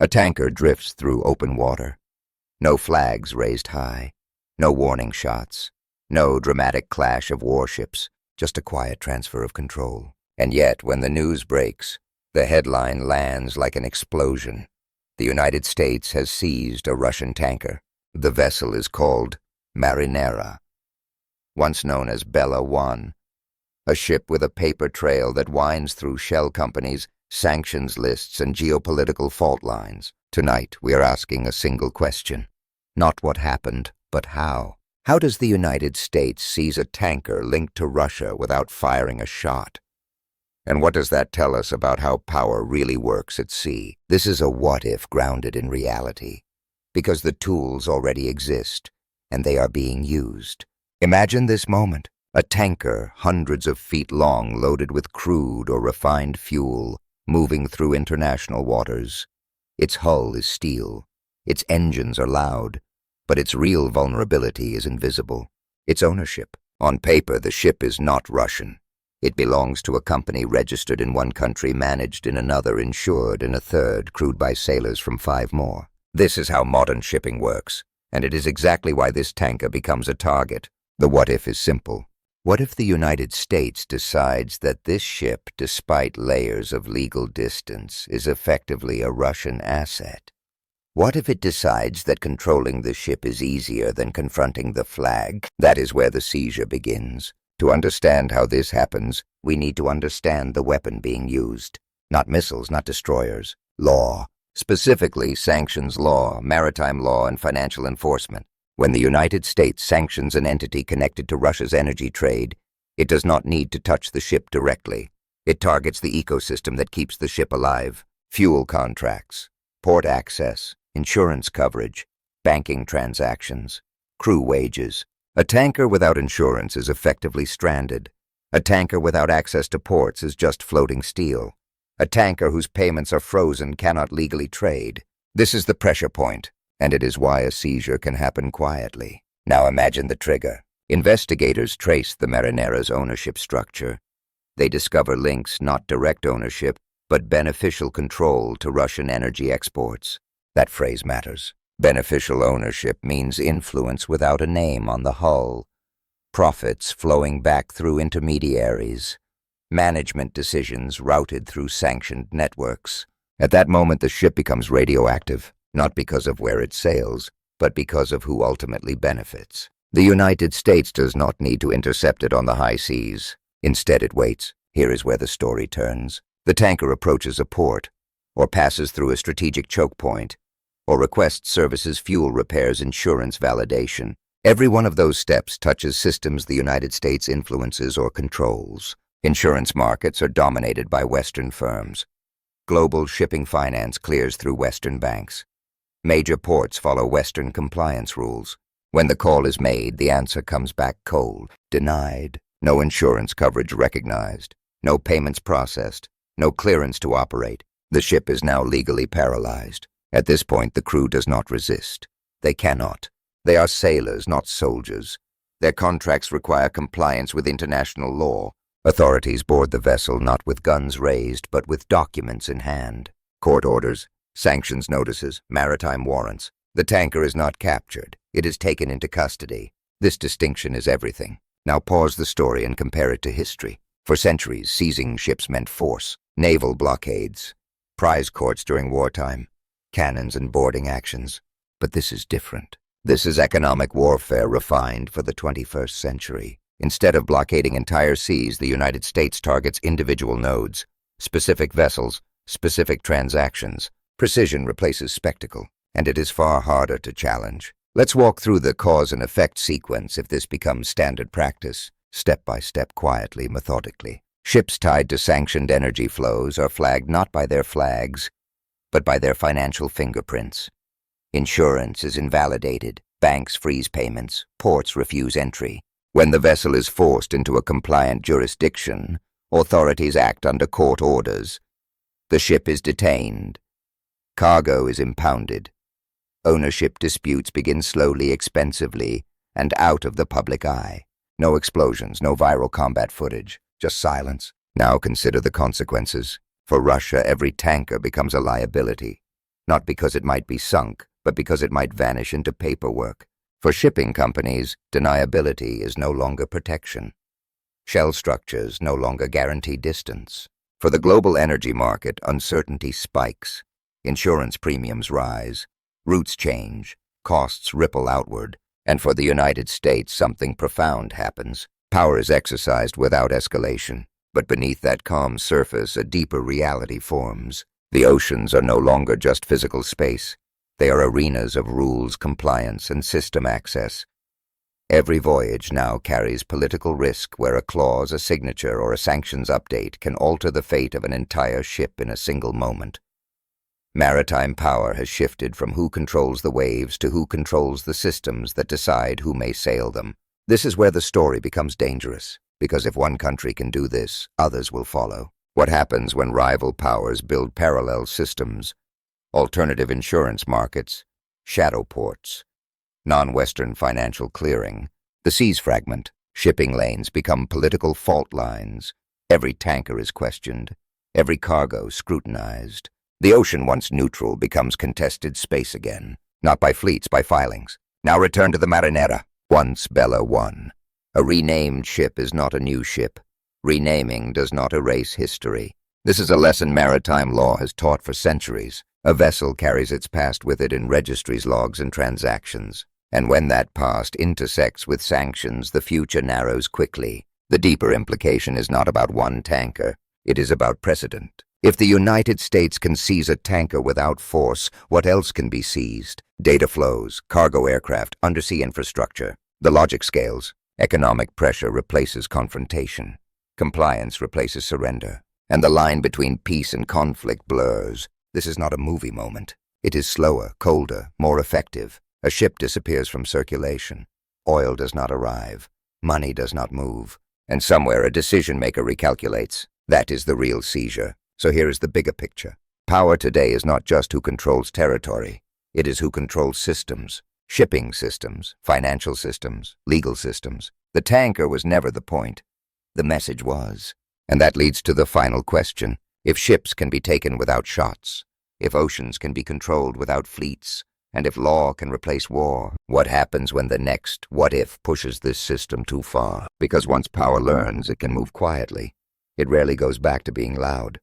A tanker drifts through open water. No flags raised high, no warning shots, no dramatic clash of warships, just a quiet transfer of control. And yet, when the news breaks, the headline lands like an explosion. The United States has seized a Russian tanker. The vessel is called Marinera, once known as Bella 1, a ship with a paper trail that winds through shell companies, sanctions lists, and geopolitical fault lines. Tonight, we are asking a single question. Not what happened, but how. How does the United States seize a tanker linked to Russia without firing a shot? And what does that tell us about how power really works at sea? This is a what-if grounded in reality, because the tools already exist, and they are being used. Imagine this moment. A tanker hundreds of feet long loaded with crude or refined fuel, moving through international waters. Its hull is steel. Its engines are loud, but its real vulnerability is invisible. Its ownership. On paper, the ship is not Russian. It belongs to a company registered in one country, managed in another, insured in a third, crewed by sailors from 5 more. This is how modern shipping works, and it is exactly why this tanker becomes a target. The what-if is simple. What if the United States decides that this ship, despite layers of legal distance, is effectively a Russian asset? What if it decides that controlling the ship is easier than confronting the flag? That is where the seizure begins. To understand how this happens, we need to understand the weapon being used. Not missiles, not destroyers. Law. Specifically, sanctions law, maritime law, and financial enforcement. When the United States sanctions an entity connected to Russia's energy trade, it does not need to touch the ship directly. It targets the ecosystem that keeps the ship alive. Fuel contracts, port access, insurance coverage, banking transactions, crew wages. A tanker without insurance is effectively stranded. A tanker without access to ports is just floating steel. A tanker whose payments are frozen cannot legally trade. This is the pressure point, and it is why a seizure can happen quietly. Now imagine the trigger. Investigators trace the Marinera's ownership structure. They discover links, not direct ownership, but beneficial control to Russian energy exports. That phrase matters. Beneficial ownership means influence without a name on the hull, profits flowing back through intermediaries, management decisions routed through sanctioned networks. At that moment, the ship becomes radioactive, not because of where it sails, but because of who ultimately benefits. The United States does not need to intercept it on the high seas. Instead, it waits. Here is where the story turns. The tanker approaches a port, or passes through a strategic choke point, or requests services, fuel repairs, insurance validation. Every one of those steps touches systems the United States influences or controls. Insurance markets are dominated by Western firms. Global shipping finance clears through Western banks. Major ports follow Western compliance rules. When the call is made, the answer comes back cold. Denied. No insurance coverage recognized. No payments processed. No clearance to operate. The ship is now legally paralyzed. At this point, the crew does not resist. They cannot. They are sailors, not soldiers. Their contracts require compliance with international law. Authorities board the vessel not with guns raised, but with documents in hand. Court orders, sanctions notices, maritime warrants. The tanker is not captured. It is taken into custody. This distinction is everything. Now pause the story and compare it to history. For centuries, seizing ships meant force, naval blockades, prize courts during wartime, cannons and boarding actions. But this is different. This is economic warfare refined for the 21st century. Instead of blockading entire seas, the United States targets individual nodes, specific vessels, specific transactions. Precision replaces spectacle, and it is far harder to challenge. Let's walk through the cause and effect sequence if this becomes standard practice, step by step, quietly, methodically. Ships tied to sanctioned energy flows are flagged not by their flags, but by their financial fingerprints. Insurance is invalidated, banks freeze payments, ports refuse entry. When the vessel is forced into a compliant jurisdiction, authorities act under court orders. The ship is detained. Cargo is impounded. Ownership disputes begin slowly, expensively, and out of the public eye. No explosions, no viral combat footage, just silence. Now consider the consequences. For Russia, every tanker becomes a liability. not because it might be sunk, but because it might vanish into paperwork. For shipping companies, deniability is no longer protection. Shell structures no longer guarantee distance. For the global energy market, uncertainty spikes. Insurance premiums rise. Routes change. Costs ripple outward. And for the United States, something profound happens. Power is exercised without escalation. But beneath that calm surface, a deeper reality forms. The oceans are no longer just physical space. They are arenas of rules, compliance, and system access. Every voyage now carries political risk where a clause, a signature, or a sanctions update can alter the fate of an entire ship in a single moment. Maritime power has shifted from who controls the waves to who controls the systems that decide who may sail them. This is where the story becomes dangerous, because if one country can do this, others will follow. What happens when rival powers build parallel systems? Alternative insurance markets, shadow ports, non-Western financial clearing, the seas fragment, shipping lanes become political fault lines. Every tanker is questioned, every cargo scrutinized. The ocean, once neutral, becomes contested space again, not by fleets, by filings. Now return to the Marinera, once Bella 1. A renamed ship is not a new ship. Renaming does not erase history. This is a lesson maritime law has taught for centuries. A vessel carries its past with it in registries, logs, and transactions. And when that past intersects with sanctions, the future narrows quickly. The deeper implication is not about one tanker. It is about precedent. If the United States can seize a tanker without force, what else can be seized? Data flows, cargo aircraft, undersea infrastructure. The logic scales. Economic pressure replaces confrontation. Compliance replaces surrender. And the line between peace and conflict blurs. This is not a movie moment. It is slower, colder, more effective. A ship disappears from circulation. Oil does not arrive. Money does not move. And somewhere a decision-maker recalculates. That is the real seizure. So here is the bigger picture. Power today is not just who controls territory. It is who controls systems. Shipping systems, financial systems, legal systems. The tanker was never the point. The message was. And that leads to the final question. If ships can be taken without shots, if oceans can be controlled without fleets, and if law can replace war, what happens when the next what-if pushes this system too far? Because once power learns, it can move quietly. It rarely goes back to being loud.